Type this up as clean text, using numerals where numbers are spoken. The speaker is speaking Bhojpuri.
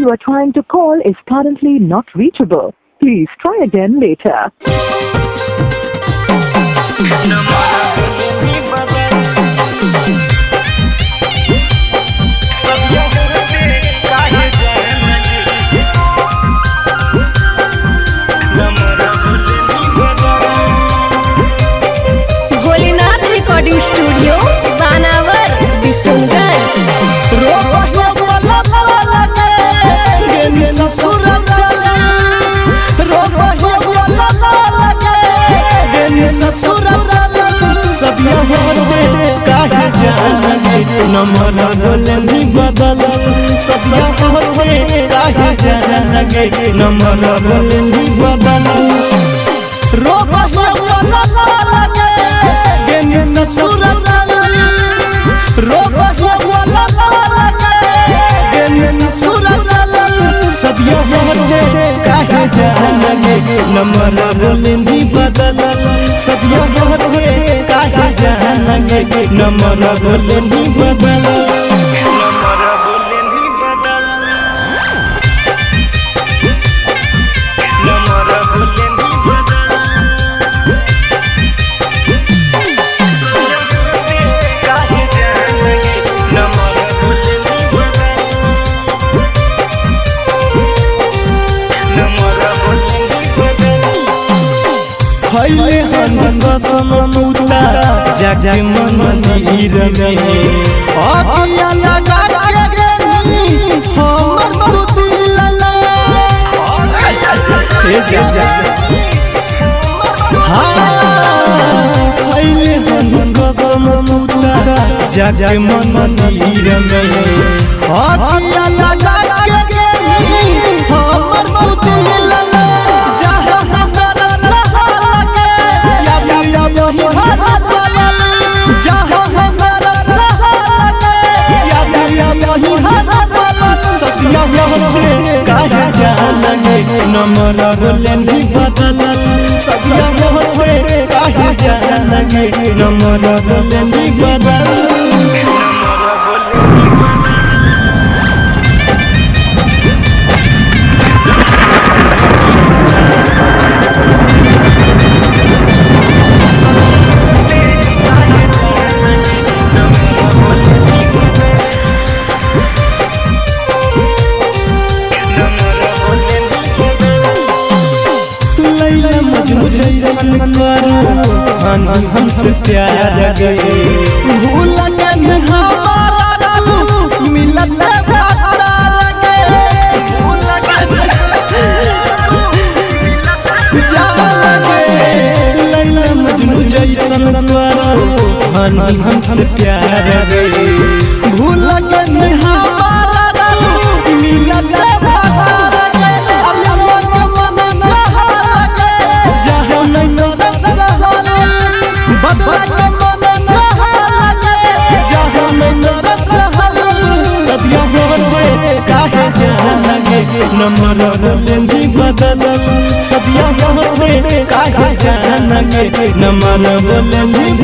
you are trying to call is currently not reachable. Please try again later. Bholenath recording studio Banawar Bishanganj. सदिया होते काहे जाने नंबर बोले नहीं बदल सदिया होते काहे जाने नंबर बोले नहीं बदल सदिया होते काहे जाने नंबर बोले नहीं बदल सदिया होते काहे जाने नंबर बोले नहीं बदल खैले हन कसम तूता जाके मंदिर में अकिया लगा के गनी हमर तू दिल में खैले हन कसम तूता जाके मंदिर में अकिया लगा के गनी हमर तू दिल में सदिया होते काहे जाने नंबर बोले नहीं बदल सदिया होते काहे जाने नंबर बोले नहीं बदल जैसन करो हमसे प्यार गए भूल गए हमारा तू मिलत बातार गए भूल गए लैला मजनू जैसन करो हमसे प्यार गए भूल गए हमारा तू मिलत बातार सदिया होते काहे जाने नंबर बोले नहीं बदल सदिया होते काहे जाने नंबर बोले नहीं